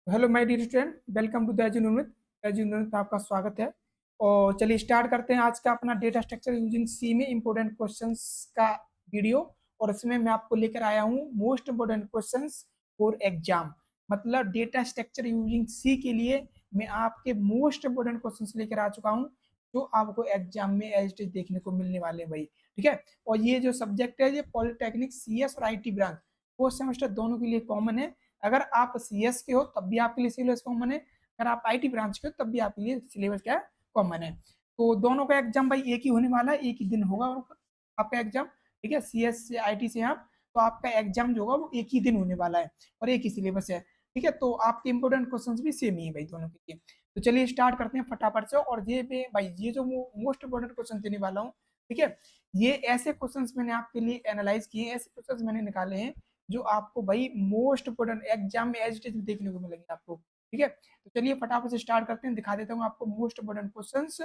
Hello my dear student, welcome to the एजुन में आपका स्वागत है। और चलिए स्टार्ट करते हैं आज का अपना डेटा स्ट्रक्चर यूजिंग सी में इम्पोर्टेंट क्वेश्चंस का वीडियो। और इसमें मैं आपको लेकर आया हूँ most important questions for exam. मतलब डेटा स्ट्रक्चर यूजिंग सी के लिए मैं आपके मोस्ट इम्पोर्टेंट क्वेश्चंस लेकर आ चुका हूँ, जो आपको एग्जाम में एज इट इज देखने को मिलने वाले हैं भाई। ठीक है। और ये जो सब्जेक्ट है ये पॉलिटेक्निक CS और IT ब्रांच फोर्थ सेमेस्टर दोनों के लिए कॉमन है। अगर आप CS के हो तब भी आपके लिए सिलेबस कॉमन है, अगर आप IT ब्रांच के हो तब भी आपके लिए सिलेबस क्या है, कॉमन है। तो दोनों का एग्जाम भाई एक ही होने वाला है, एक ही दिन होगा आपका एग्जाम। ठीक है, CS से IT से आप, तो आपका एग्जाम जो होगा वो एक ही दिन होने वाला है और एक ही सिलेबस है। ठीक है, तो आपके इंपोर्टेंट क्वेश्चंस भी सेम ही है भाई दोनों के लिए। तो चलिए स्टार्ट करते हैं फटाफट से। और ये भाई ये जो मोस्ट इंपोर्टेंट क्वेश्चन देने वाला हूँ, ठीक है, ये ऐसे क्वेश्चंस मैंने आपके लिए एनालाइज किए हैं, ऐसे क्वेश्चंस मैंने निकाले हैं जो आपको भाई मोस्ट इंपोर्टेंट एग्जाम में एज इट इज देखने को मिलेंगे आपको। ठीक है, तो चलिए फटाफट से स्टार्ट करते हैं, दिखा देता हूँ आपको मोस्ट इंपोर्टेंट क्वेश्चंस।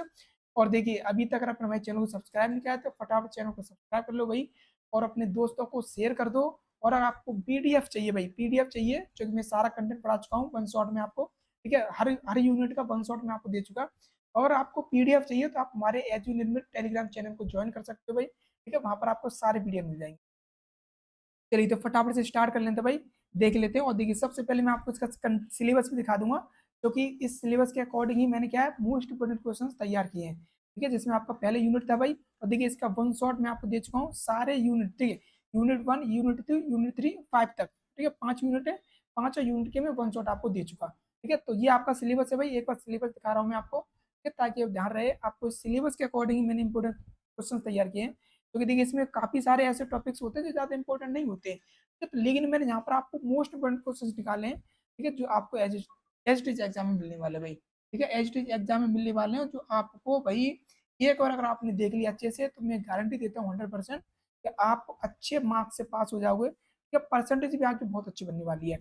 और देखिए अभी तक अगर अपने भाई चैनल को सब्सक्राइब नहीं किया है तो फटाफट चैनल को सब्सक्राइब कर लो भाई, और अपने दोस्तों को शेयर कर दो। और अगर आपको PDF चाहिए भाई, PDF चाहिए, क्योंकि मैं सारा कंटेंट पढ़ा चुका हूँ वन शॉट में आपको। ठीक है, हर हर यूनिट का वन शॉट में आपको दे चुका। अगर आपको PDF चाहिए तो आप हमारे एज यूनिट टेलीग्राम चैनल को ज्वाइन कर सकते हो भाई। ठीक है, वहां पर आपको सारे PDF मिल जाएंगे। चलिए तो फटाफट से स्टार्ट कर लेते हैं भाई, देख लेते हैं। और देखिए सबसे पहले मैं आपको इसका सिलेबस भी दिखा दूंगा, क्योंकि इस सिलेबस के अकॉर्डिंग ही मैंने क्या है मोस्ट इंपोर्टेंट क्वेश्चन तैयार किए हैं। ठीक है, जिसमें आपका पहले यूनिट था भाई, और देखिए इसका वन शॉट मैं आपको दे चुका हूँ सारे यूनिट। ठीक है, यूनिट 1, यूनिट 2, यूनिट 3, 5 तक। ठीक है, 5 यूनिट है, पांचों यूनिट के मैं वन शॉट आपको दे चुका। ठीक है, तो ये आपका सिलेबस है भाई, एक बार सिलेबस दिखा रहा हूँ मैं आपको, ठीक है, ताकि अब ध्यान रहे आपको सिलेबस के अकॉर्डिंग मैंने इंपोर्टेंट क्वेश्चन तैयार किए हैं। क्योंकि देखिए इसमें काफी सारे ऐसे टॉपिक्स होते हैं जो ज्यादा इंपॉर्टेंट नहीं होते, तो लेकिन मैंने यहाँ पर आपको मोस्ट इंपोर्टेंट क्वेश्चन निकाले हैं। ठीक है, जो आपको एज टीज एग्जाम में मिलने वाले भाई। ठीक है, एज टीज एग्जाम में मिलने वाले हैं जो आपको भाई एक बार अगर आपने देख लिया अच्छे से, तो मैं गारंटी देता हूँ 100% कि आप अच्छे मार्क्स से पास हो जाओगे। ठीक है, परसेंटेज भी आपकी बहुत अच्छी बनने वाली है।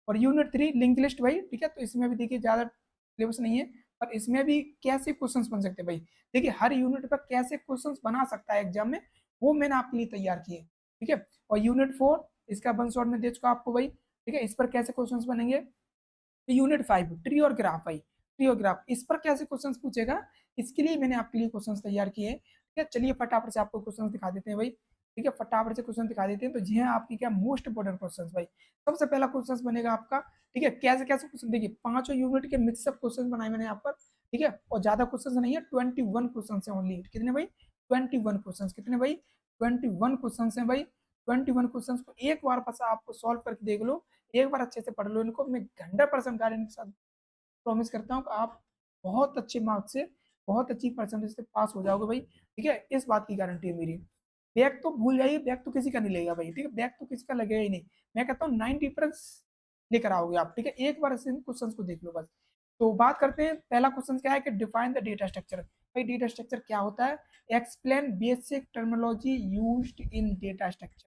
और यूनिट 3 लिंक लिस्ट भाई, ठीक है, तो इसमें भी देखिए ज्यादा सिलेबस नहीं है, पर इसमें भी कैसे क्वेश्चंस बन सकते हैं भाई। देखिए हर यूनिट पर कैसे क्वेश्चंस बना सकता है एग्जाम में, वो मैंने आपके लिए तैयार किए। ठीक है, और यूनिट 4 इसका वन शॉट में दे चुका आपको भाई। ठीक है, इस पर कैसे क्वेश्चंस बनेंगे। तो यूनिट 5 ट्री और ग्राफ भाई, ट्री और ग्राफ इस पर कैसे क्वेश्चंस पूछेगा, इसके लिए मैंने आपके लिए क्वेश्चंस तैयार किए हैं। ठीक है, चलिए फटाफट से आपको क्वेश्चंस दिखा देते हैं भाई। ठीक है, फटाफट से क्वेश्चन दिखा देते हैं। तो जी हाँ, आपकी क्या मोस्ट इंपोर्टेंट क्वेश्चंस भाई। सबसे पहला क्वेश्चन बनेगा आपका, ठीक है, कैसे कैसे क्वेश्चन, देखिए पांचों यूनिट के मिक्सअप क्वेश्चन बनाए मैंने यहाँ पर। ठीक है, और ज्यादा क्वेश्चन नहीं है, 21 क्वेश्चन है ओनली। कितने भाई, 21 क्वेश्चन। कितने भाई, 21 क्वेश्चन है भाई। 21 क्वेश्चन को एक बार बस आपको सॉल्व करके देख लो, एक बार अच्छे से पढ़ लो इनको, मैं 100% गारंटी के साथ प्रॉमिस करता हूँ कि आप बहुत अच्छे मार्क्स से, बहुत अच्छी परसेंटेज से पास हो जाओगे भाई। ठीक है, इस बात की गारंटी है मेरी। बैक तो भूल जाइए, बैक तो किसी का नहीं लगेगा भाई। ठीक है, बैक तो किसी का लगेगा ही नहीं। मैं कहता हूँ 90% लेकर आओगे आप। ठीक है, एक बार ऐसे क्वेश्चन को देख लो बस। तो बात करते हैं, पहला क्वेश्चन क्या है कि डिफाइन द डेटा स्ट्रक्चर। भाई डेटा स्ट्रक्चर क्या होता है, explain basic terminology used in data structure.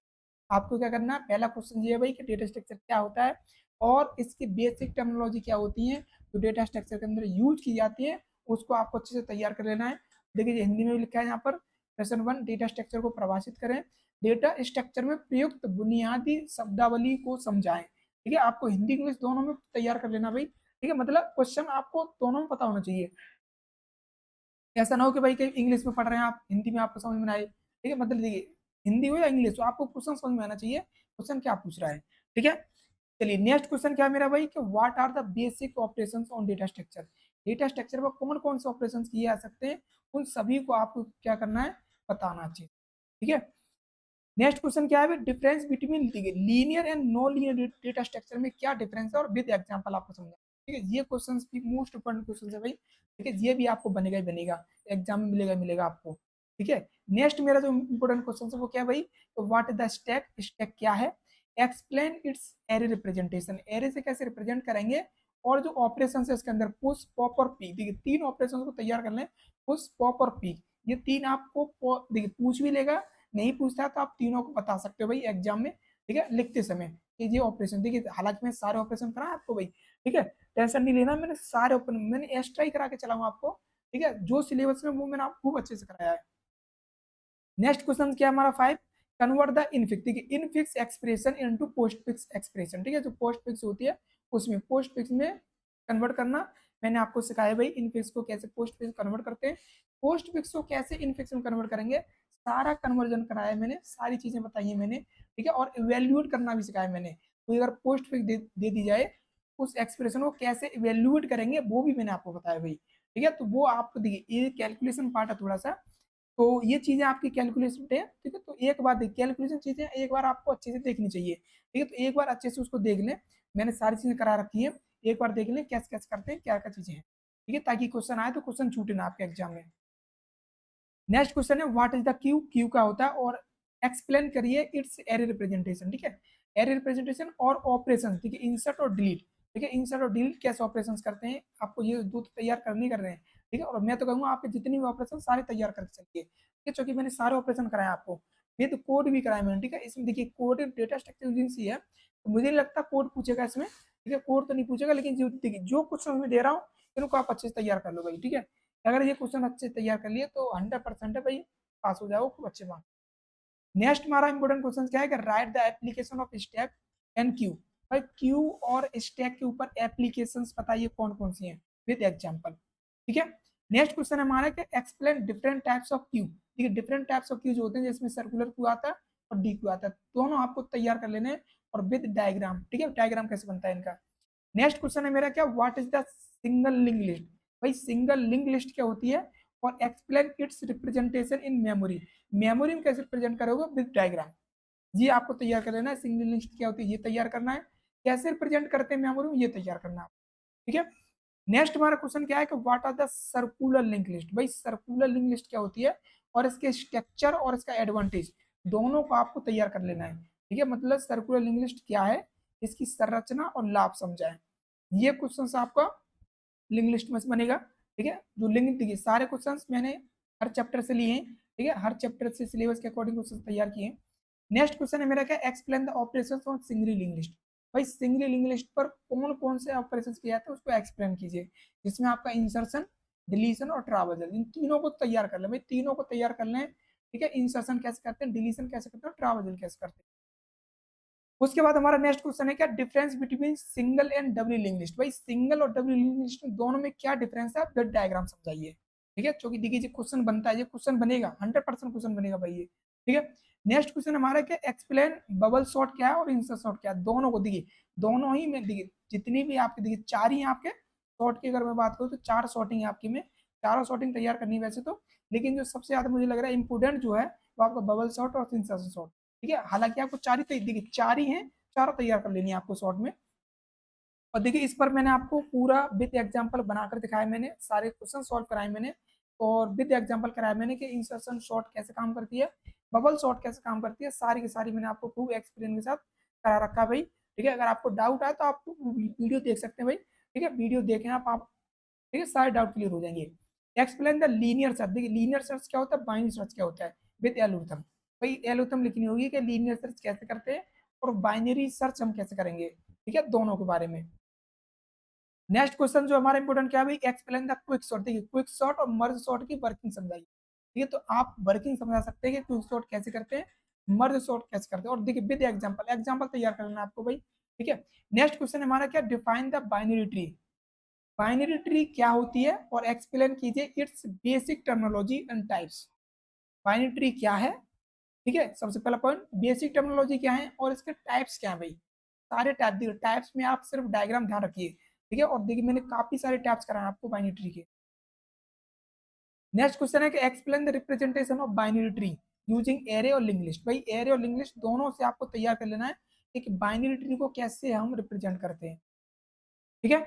आपको क्या करना है, पहला क्वेश्चन ये है भाई कि डेटा स्ट्रक्चर क्या होता है और इसकी बेसिक टर्मिनोलॉजी क्या होती है जो डेटा स्ट्रक्चर के अंदर यूज की जाती है, उसको आपको अच्छे से तैयार कर लेना है। देखिए हिंदी में भी लिखा है यहाँ पर, क्वेश्चन 1, डेटा स्ट्रक्चर को परिभाषित करें। डेटा स्ट्रक्चर में प्रयुक्त बुनियादी शब्दावली को समझाएं। ठीक है, आपको हिंदी इंग्लिश दोनों में तैयार कर लेना भाई। ठीक है, मतलब क्वेश्चन आपको दोनों में पता होना चाहिए। ऐसा ना हो कि भाई कहीं इंग्लिश में पढ़ रहे हैं आप, हिंदी में आपको समझ में ना आए। ठीक है, मतलब देखिए हिंदी हो या इंग्लिश हो, आपको क्वेश्चन समझ में आना चाहिए क्वेश्चन क्या पूछ रहा है। ठीक है, चलिए नेक्स्ट क्वेश्चन क्या है मेरा भाई कि what are the basic operations on data structure. Data structure पर कौन कौन से ऑपरेशंस किए जा सकते हैं, उन सभी को आपको क्या करना है, बताना चाहिए। ठीक है, नेक्स्ट क्वेश्चन क्या है, difference between linear and non linear data structure में क्या डिफरेंस है, और विद एग्जांपल आपको समझा। ठीक है, ये क्वेश्चन भी मोस्ट इंपोर्टेंट क्वेश्चन है भाई। ठीक है, ये भी आपको बनेगा ही बनेगा, एग्जाम में मिलेगा मिलेगा आपको। ठीक है, नेक्स्ट मेरा जो इंपोर्टेंट क्वेश्चन है वो क्या है भाई, तो what is the stack, stack क्या है। Explain it's array representation, array से कैसे रिप्रेजेंट करेंगे, और जो ऑपरेशन है इसके अंदर पुश पॉप और पीक, देखिए 3 ऑपरेशन को तैयार कर लें, पुश पॉप और पीक, ये 3 आपको देखिए पूछ भी लेगा, नहीं पूछता तो आप तीनों को बता सकते हो भाई एग्जाम में। ठीक है, लिखते समय कि ये ऑपरेशन, देखिए हालांकि मैं सारे ऑपरेशन करा आपको भाई। ठीक है, टेंशन नहीं लेना, मैंने सारे ओपन मैंने एक्स्ट्रा ही करा के चलाऊंगा आपको। ठीक है, जो सिलेबस में वो मैंने आपको खूब अच्छे से कराया है। नेक्स्ट क्वेश्चन क्या हमारा 5, कन्वर्ट द इनफिक्स, ठीक है, infix expression into post fix expression. ठीक है, जो पोस्ट फिक्स होती है उसमें पोस्ट फिक्स में कन्वर्ट करना मैंने आपको सिखाया भाई। इन फिक्स को कैसे पोस्ट फिक्स कन्वर्ट करते हैं, पोस्ट फिक्स को कैसे इन फिक्स में कन्वर्ट करेंगे, सारा कन्वर्जन कराया मैंने, सारी चीजें बताई है मैंने, ठीक है। और इवेल्युएट करना भी सिखाया मैंने। कोई अगर पोस्ट फिक्स दे दी जाए, उस एक्सप्रेशन को कैसे इवेल्युएट करेंगे वो भी मैंने आपको बताया भाई, ठीक है। तो वो आपको देखिए, ये कैलकुलेशन पार्ट है थोड़ा सा, तो ये चीजें आपकी कैलकुलेशन है, ठीक है। तो एक बार देखिए, कैलकुलेशन चीजें एक बार आपको अच्छे से देखनी चाहिए, ठीक है। तो एक बार अच्छे से उसको देख लें, मैंने सारी चीजें करा रखी है, एक बार देख लें कैसे कैसे करते हैं, क्या क्या चीजें हैं, ठीक है, ताकि क्वेश्चन आए तो क्वेश्चन छूटे ना आपके एग्जाम में। नेक्स्ट क्वेश्चन है what is the Q, Q का होता है, और एक्सप्लेन करिए इट्स एरे रिप्रेजेंटेशन, ठीक है। एरे रिप्रेजेंटेशन और ऑपरेशन, ठीक है, इंसर्ट और डिलीट, ठीक है। इंसर्ट और डिलीट कैसे ऑपरेशन करते हैं, आपको ये दो तैयार करनी कर रहे हैं, ठीक है। और मैं तो कहूँगा आपके जितनी भी ऑपरेशन सारे तैयार करके चलिए, ठीक है, क्योंकि मैंने सारे ऑपरेशन कराए आपको, ये तो कोड भी कराया मैंने, ठीक है। इसमें देखिए कोड डेटा स्ट्रक्चर यूजिंग है, तो मुझे नहीं लगता कोड पूछेगा इसमें, ठीक है, कोड तो नहीं पूछेगा, लेकिन जो देखिए जो क्वेश्चन मैं दे रहा हूँ इनको आप अच्छे से तैयार कर लो भाई, ठीक है। अगर ये क्वेश्चन अच्छे से तैयार कर लिए तो 100% है भाई, पास हो जाओ खूब अच्छे मार्क्स। नेक्स्ट हमारा इंपोर्टेंट क्वेश्चन क्या है कि right the application of stack and Q, भाई क्यू और स्टैक के ऊपर एप्लीकेशंस बताइए कौन कौन सी हैं विद एग्जांपल, ठीक है। नेक्स्ट क्वेश्चन है हमारा कि explain different types of Q, ठीक है। डिफरेंट टाइप्स ऑफ क्यू जो होते हैं, जिसमें सर्कुलर क्यू आता है और डी क्यू आता है, दोनों आपको तैयार कर लेने हैं, और विद डायग्राम, ठीक है, डायग्राम कैसे बनता है इनका। नेक्स्ट क्वेश्चन है मेरा क्या, what is the single link list, भाई सिंगल लिंक लिस्ट क्या होती है, और explain it's representation in memory, memory में कैसे रिप्रेजेंट करोगे विद डायग्राम, ये आपको तैयार कर लेना है। सिंगल लिस्ट क्या होती है ये तैयार करना है, कैसे रिप्रेजेंट करते हैं मेमोरी में ये तैयार करना है, ठीक है। नेक्स्ट हमारा क्वेश्चन क्या है कि what are the circular link list, भाई सर्कुलर लिंक लिस्ट क्या होती है, और इसके स्ट्रक्चर और इसका एडवांटेज दोनों को आपको तैयार कर लेना है, ठीक है। मतलब सर्कुलर लिंक लिस्ट क्या है, इसकी संरचना और लाभ समझाएं, ये क्वेश्चन आपका लिंक लिस्ट में से बनेगा, ठीक है। जो लिंक देखिए सारे क्वेश्चन मैंने हर चैप्टर से लिए हैं, ठीक है, हर चैप्टर से सिलेबस के अकॉर्डिंग क्वेश्चन तैयार किए हैं। नेक्स्ट क्वेश्चन है मेरा क्या, explain the operation on single link list, भाई सिंगल लिंक लिस्ट पर कौन कौन से ऑपरेशन किए जाते हैं उसको एक्सप्लेन कीजिए, जिसमें आपका इंसर्शन, डिलीशन और ट्रावर्जल, इन तीनों को तैयार कर लें भाई, तीनों को तैयार कर लें, ठीक है। इंसर्शन कैसे करते हैं, डिलीशन कैसे करते हैं, ट्रावर्जल कैसे करते हैं। उसके बाद हमारा नेक्स्ट क्वेश्चन है क्या, difference between single and double link list, भाई सिंगल और डबल लिंक लिस्ट में दोनों में क्या डिफरेंस है, ब्लड डायग्राम समझाइए, ठीक है। क्योंकि देखिए क्वेश्चन बनता है, ये क्वेश्चन बनेगा 100% क्वेश्चन बनेगा भाई ये, ठीक है। नेक्स्ट क्वेश्चन हमारा क्या, एक्सप्लेन बबल शॉट क्या है और इंसर्ट शॉट क्या है, दोनों को देखिए, दोनों ही में देखिए जितनी भी आपके देखिए चार ही आपके शॉट की अगर मैं बात करूँ तो चार शॉटिंग है आपकी में, चारों शॉटिंग तैयार करनी है वैसे तो, लेकिन जो सबसे ज्यादा मुझे लग रहा है इंपोर्टेंट जो है वो आपका बबल शॉट और इंसर्शन शॉट, ठीक है। हालांकि आपको चार ही देखिए चार ही है, चारों तैयार कर लेनी है आपको शॉर्ट में। और देखिए इस पर मैंने आपको पूरा विद एग्जांपल बनाकर दिखाया, मैंने सारे क्वेश्चन सॉल्व कराए मैंने, और विद एग्जांपल कराया मैंने कि इंसर्शन शॉर्ट कैसे काम करती है, बबल शॉर्ट कैसे काम करती है, सारी की सारी मैंने आपको खूब एक्सपीरियंस के साथ करा रखा है भाई, ठीक है। अगर आपको डाउट आए तो आप वीडियो देख सकते हैं भाई, ठीक है, वीडियो देखें आप, ठीक है, सारे डाउट क्लियर हो जाएंगे। एक्सप्लेन द लीनियर सर्च, देखिए लीनियर सर्च क्या होता है, बाइनरी सर्च क्या होता है विद एल्गोरिथम, भाई एल्गोरिथम लिखनी होगी कि लीनियर सर्च कैसे करते हैं और बाइनरी सर्च हम कैसे करेंगे, ठीक है, दोनों के बारे में। नेक्स्ट क्वेश्चन जो हमारा इंपोर्टेंट क्या है भाई, एक्सप्लेन द क्विक सॉर्ट, देखिए क्विक सॉर्ट और मर्ज सॉर्ट की वर्किंग समझाइए, ठीक है। तो आप वर्किंग समझा सकते हैं कि क्विक सॉर्ट कैसे करते हैं, मर्ज सॉर्ट कैसे करते हैं, और देखिए विद एग्जांपल, एग्जांपल तैयार करना है आपको भाई, ठीक है। नेक्स्ट क्वेश्चन हमारा क्या, define the binary tree, binary tree क्या होती है और एक्सप्लेन कीजिए it's basic terminology and types, binary tree क्या है, ठीक है, सबसे पहला पॉइंट बेसिक टर्मिनोलॉजी क्या है और इसके टाइप्स क्या है भाई, सारे टाइप देखिए, टाइप्स में आप सिर्फ डायग्राम ध्यान रखिए, ठीक है। और देखिए मैंने काफी सारे टाइप्स कराए आपको बाइनरी ट्री के। नेक्स्ट क्वेश्चन है कि explain the representation of binary tree using array और लिंक लिस्ट, भाई एरे और लिंक लिस्ट दोनों से आपको तैयार कर लेना है कि बाइनरी ट्री को कैसे हम रिप्रेजेंट करते हैं, ठीक है।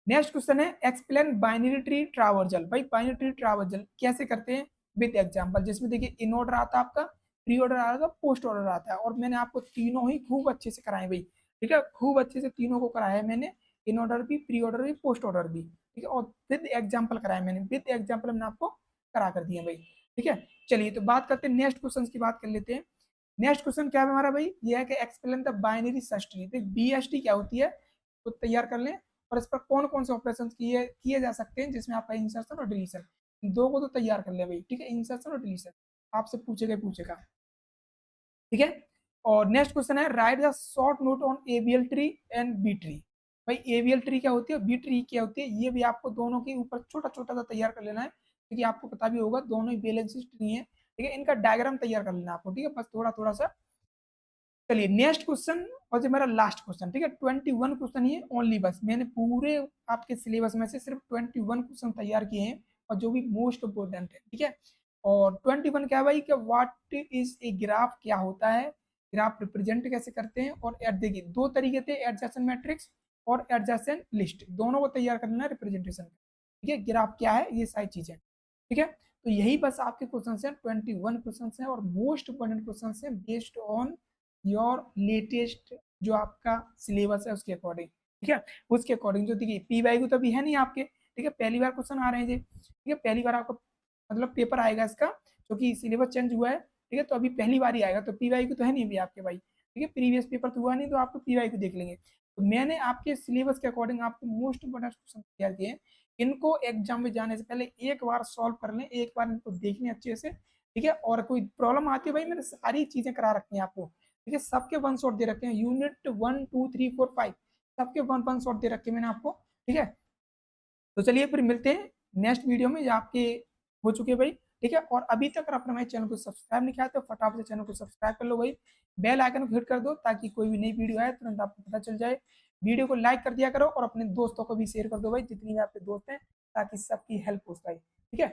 नेक्स्ट क्वेश्चन है एक्सप्लेन बाइनरी ट्री ट्रावर्जल, भाई बाइनरी ट्री ट्रावर्जल कैसे करते हैं विद एग्जांपल, जिसमें देखिए इन ऑर्डर आता है आपका, प्री ऑर्डर आता है, पोस्ट ऑर्डर आता है, और मैंने आपको तीनों ही खूब अच्छे से कराए भाई, ठीक है, खूब अच्छे से तीनों को कराया है मैंने, इन ऑर्डर भी, प्री ऑर्डर भी, पोस्ट ऑर्डर भी, ठीक है। और विद एग्जाम्पल कराया मैंने, विद एग्जाम्पल मैंने आपको करा कर दिया भाई, ठीक है। चलिए तो बात करते हैं नेक्स्ट क्वेश्चन की बात कर लेते हैं। नेक्स्ट क्वेश्चन क्या है हमारा भाई, ये है कि explain the binary search tree, BST क्या होती है तो तैयार कर लें, और इस पर कौन कौन से ऑपरेशन किए किए जा सकते हैं जिसमें आपका इंसर्शन और डिलीशन, दो को तो तैयार कर ले भाई, ठीक है, इंसर्शन और डिलीशन आपसे पूछेगा, ठीक है। और नेक्स्ट क्वेश्चन है write the short note on ABL tree and B tree, भाई एवीएल ट्री क्या होती है, बी ट्री क्या होती है, ये भी आपको दोनों के ऊपर छोटा छोटा सा तैयार कर लेना है, क्योंकि आपको पता भी होगा दोनों ही बैलेंस ट्री है, ठीक है। इनका डायग्राम तैयार कर लेना आपको, ठीक है, बस थोड़ा थोड़ा सा। चलिए नेक्स्ट क्वेश्चन, और जो मेरा लास्ट क्वेश्चन, ठीक है, 21 क्वेश्चन ही ओनली, बस मैंने पूरे आपके सिलेबस में से सिर्फ 21 क्वेश्चन तैयार किए हैं, और जो भी मोस्ट इंपोर्टेंट है, ठीक है। और 21 क्या है भाई, कि व्हाट इज ए ग्राफ, क्या होता है, ग्राफ रिप्रेजेंट कैसे करते हैं, और देखिए दो तरीके थे, एडजेसेंट मैट्रिक्स और एडजेसेंट लिस्ट, दोनों को तैयार करना है रिप्रेजेंटेशन, ठीक है। ग्राफ क्या है, ये सारी चीजें, ठीक है। तो यही बस आपके क्वेश्चन हैं, 21 क्वेश्चन हैं, और मोस्ट इंपोर्टेंट क्वेश्चन हैं बेस्ड ऑन योर लेटेस्ट जो आपका सिलेबस है उसके अकॉर्डिंग, ठीक है। उसके अकॉर्डिंग जो देखिए पी वाई तो अभी है नहीं आपके, ठीक है, पहली बार क्वेश्चन आ रहे हैं जी, ठीक है, पहली बार आपका मतलब पेपर आएगा इसका, क्योंकि सिलेबस चेंज हुआ है, ठीक है, तो अभी पहली बार ही आएगा, तो पी वाई तो है नहीं अभी आपके भाई, ठीक है, प्रीवियस पेपर तो हुआ नहीं, तो आपको पी वाई देख लेंगे। तो मैंने आपके सिलेबस के अकॉर्डिंग आपको मोस्ट इंपोर्टेंट क्वेश्चन तैयार किए हैं, इनको एग्जाम में जाने से पहले एक बार सॉल्व कर लें, एक बार इनको देख लें अच्छे से, ठीक है। और कोई प्रॉब्लम आती है भाई, मैंने सारी चीजें करा रखी हैं आपको, ठीक है, सबके वन शॉट दे रखे हैं, यूनिट 1 2 3 4 5 सबके वन वन शॉट दे रखे हैं मैंने आपको, ठीक है। तो चलिए फिर मिलते हैं नेक्स्ट वीडियो में, जो आपके हो चुके भाई, ठीक है। और अभी तक अगर आपने हमारे चैनल को सब्सक्राइब नहीं किया तो फटाफट से चैनल को सब्सक्राइब कर लो भाई, बेल आइकन को हिट कर दो, ताकि कोई भी नई वीडियो आए तुरंत आपको पता चल जाए। वीडियो को लाइक कर दिया करो, और अपने दोस्तों को भी शेयर कर दो भाई, जितनी भी आपके दोस्त हैं, ताकि सबकी हेल्प हो पाए, ठीक है।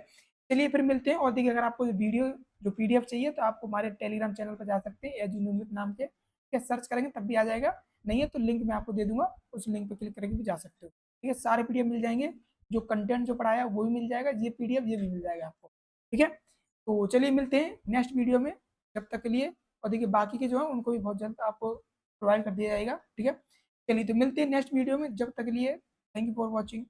चलिए फिर मिलते हैं, और देखिए अगर आपको वीडियो जो पीडीएफ चाहिए तो आपको हमारे टेलीग्राम चैनल पर जा सकते हैं, एजुनिमित नाम के, ठीक है, सर्च करेंगे तब भी आ जाएगा, नहीं है तो लिंक मैं आपको दे दूंगा, उस लिंक पर क्लिक करके भी जा सकते हो, ठीक है। सारे पीडीएफ मिल जाएंगे, जो कंटेंट जो पढ़ाया वो भी मिल जाएगा, ये पीडीएफ ये भी मिल जाएगा आपको, ठीक है। तो चलिए मिलते हैं नेक्स्ट वीडियो में, जब तक के लिए, और देखिए बाकी के जो है उनको भी बहुत जल्द आपको प्रोवाइड कर दिया जाएगा, ठीक है। चलिए तो मिलते हैं नेक्स्ट वीडियो में, जब तक के लिए थैंक यू फॉर वॉचिंग।